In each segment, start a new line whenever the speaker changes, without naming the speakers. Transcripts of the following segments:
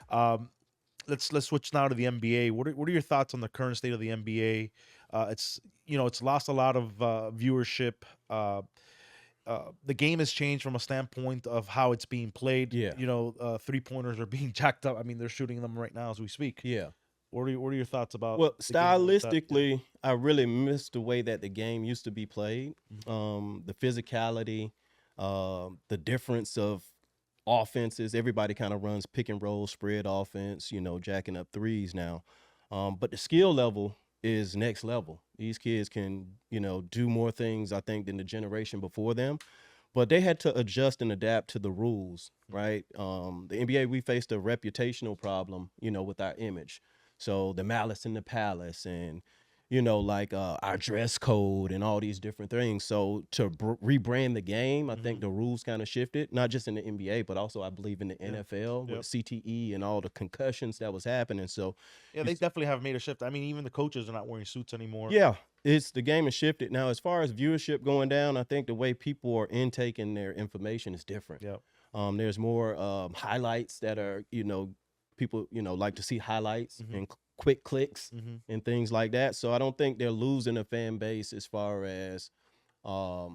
Um, let's switch now to the NBA. What are your thoughts on the current state of the NBA? It's lost a lot of viewership. The game has changed from a standpoint of how it's being played.
Yeah.
3-pointers are being jacked up. I mean, they're shooting them right now as we speak.
Yeah.
What are your thoughts about
Well,
the game like that?
stylistically, I really miss the way that the game used to be played. The physicality, the difference of offenses. Everybody kind of runs pick and roll, spread offense, jacking up threes now. But the skill level is next level. These kids can, do more things, I think, than the generation before them. But they had to adjust and adapt to the rules, right? The NBA, we faced a reputational problem, with our image. So the malice in the palace and, our dress code and all these different things. So to rebrand the game, I think the rules kind of shifted, not just in the NBA, but also I believe in the NFL with CTE and all the concussions that was happening. So
Yeah, they definitely have made a shift. I mean, even the coaches are not wearing suits anymore.
yeah, the game has shifted. Now, as far as viewership going down, I think the way people are intaking their information is different.
Yeah.
There's more highlights that are, people, like to see highlights and quick clicks and things like that. So I don't think they're losing a fan base as far as the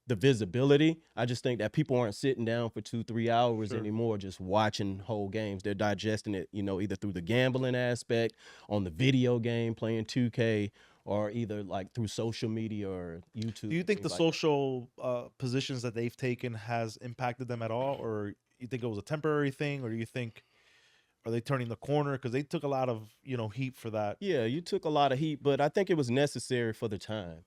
visibility. I just think that people aren't sitting down for 2-3 hours anymore just watching whole games. They're digesting it, either through the gambling aspect, on the video game, playing 2K, or either like through social media or YouTube.
Do you think the
like
social positions that they've taken has impacted them at all, or you think it was a temporary thing, or do you think are they turning the corner because they took a lot of heat for that?
Yeah, you took a lot of heat, but I think it was necessary for the time.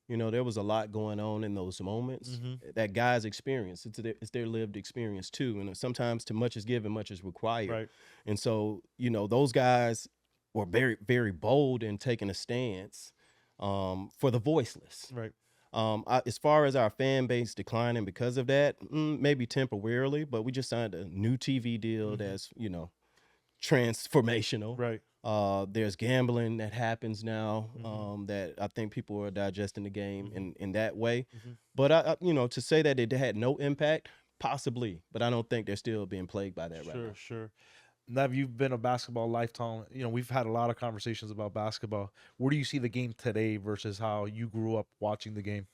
There was a lot going on in those moments that guys experience. It's their lived experience too. And sometimes too much is given, much is required.
Right.
And so, those guys were very, very bold in taking a stance for the voiceless.
Right.
As far as our fan base declining because of that, maybe temporarily, but we just signed a new TV deal that's, transformational.
Right.
There's gambling that happens now that I think people are digesting the game in that way. But to say that it had no impact, possibly, but I don't think they're still being plagued by that right now.
Sure. Now, you've been a basketball lifetime. We've had a lot of conversations about basketball. Where do you see the game today versus how you grew up watching the game?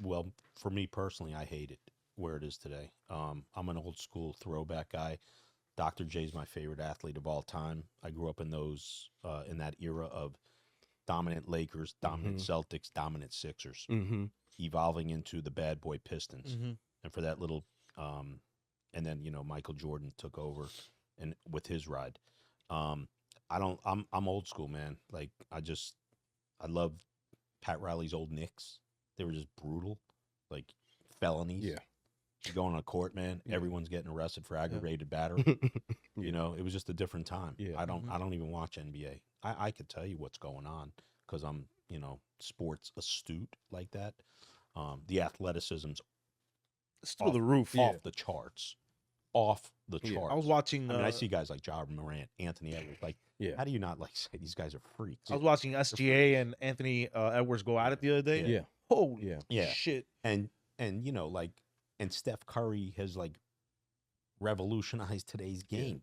Well, for me personally, I hate it where it is today. I'm an old school throwback guy. Dr. J's my favorite athlete of all time. I grew up in in that era of dominant Lakers, dominant Celtics, dominant Sixers, evolving into the Bad Boy Pistons. And for that little, and then Michael Jordan took over, and with his ride, I'm old school, man. Like I love Pat Riley's old Knicks. They were just brutal, like felonies.
Yeah.
You go on a court, man, everyone's getting arrested for aggravated battery. It was just a different time.
Yeah.
I don't even watch NBA. I could tell you what's going on because I'm, sports astute like that. The athleticism's
It's through the roof.
off the charts. Off the charts.
I was watching.
I see guys like Ja Morant, Anthony Edwards. Like, how do you not say these guys are freaks?
I was watching SGA and Anthony Edwards go at it the other day.
Yeah.
Holy shit.
And and Steph Curry has like revolutionized today's game.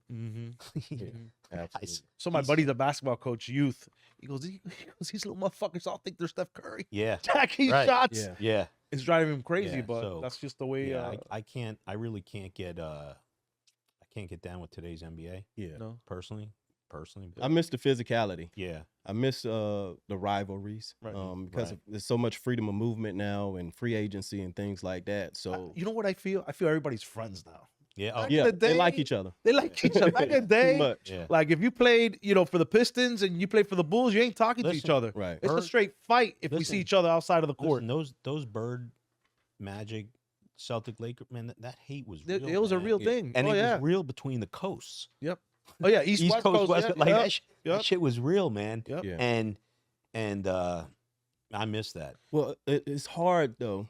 Absolutely.
So my buddy's a basketball coach, youth. He goes, these little motherfuckers all think they're Steph Curry.
Yeah.
Jackie shots.
Yeah.
It's driving him crazy,
Yeah,
but
so,
that's just the way.
I really can't get down with today's NBA.
Yeah.
No.
Personally.
I miss the physicality.
Yeah.
I miss the rivalries because there's so much freedom of movement now and free agency and things like that. So
you know what I feel? I feel everybody's friends now.
Yeah.
Back in the
they
day,
like each other.
They like each other. Back in the day,
Too much.
Yeah.
like if you played, for the Pistons and you played for the Bulls, you ain't talking to each other.
Right.
It's a straight fight if we see each other outside of the court.
Listen, those Bird, Magic, Celtic, Laker, man, that hate was real.
It was a real thing.
And it was real between the coasts.
Yep. Oh yeah, East West Coast.
West,
Yeah,
like that shit was real, man.
Yep.
Yeah.
And I miss that.
Well, it's hard though,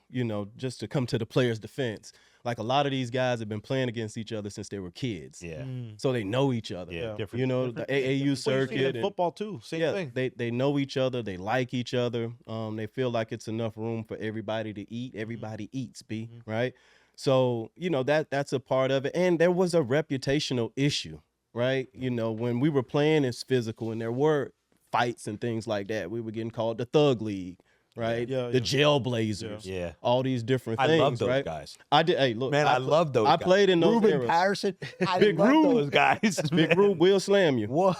just to come to the players' defense. Like a lot of these guys have been playing against each other since they were kids.
Yeah.
So they know each other.
Yeah.
The AAU circuit.
And football too. Same thing.
They know each other. They like each other. They feel like it's enough room for everybody to eat. Everybody eats, right? So, that's a part of it. And there was a reputational issue. right? You know, when we were playing, it's physical, and there were fights and things like that. We were getting called the Thug League, right?
Yeah,
the
yeah.
Jailblazers,
Yeah.
all these different
I
things.
love those
right?
guys.
I did. Hey, look,
Man, I love those
I
guys.
played in those
Ruben
eras.
Patterson. I
Big
love
Rube.
those guys.
Big
man.
Rube will slam you.
What?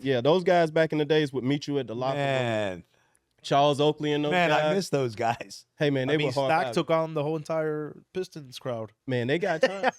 Yeah, those guys back in the days would meet you at the locker room.
Man.
Charles Oakley and those
Man,
guys.
I miss those guys.
Hey, man, they
I mean,
were hard.
Stack
out.
took on the whole entire Pistons crowd.
Man, they got time.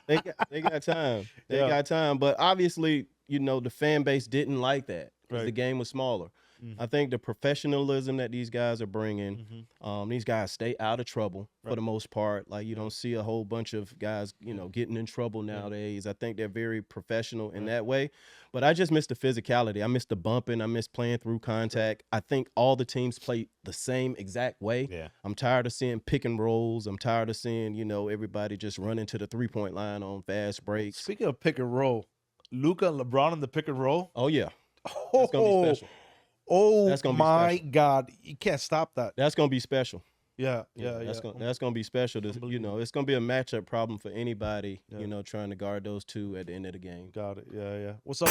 they got time. They
Yeah.
got time. But obviously, you know, the fan base didn't like that because
Right.
the game was smaller.
Mhm.
I think the professionalism that these guys are bringing, these guys stay out of trouble for
Right.
the most part. Like, you don't see a whole bunch of guys, you know, getting in trouble nowadays. I think they're very professional in that way. But I just miss the physicality. I miss the bumping. I miss playing through contact. I think all the teams play the same exact way.
Yeah.
I'm tired of seeing pick and rolls. I'm tired of seeing, you know, everybody just running to the 3-point line on fast breaks.
Speaking of pick and roll, Luka and LeBron in the pick and roll.
Oh, yeah. That's going to be special.
Oh
That's gonna be
my
special.
God. You can't stop that.
That's going to be special.
Yeah.
That's going to be special. You know, it's going to be a matchup problem for anybody,
Yeah.
you know, trying to guard those two at the end of the game.
Got it. Yeah. What's up?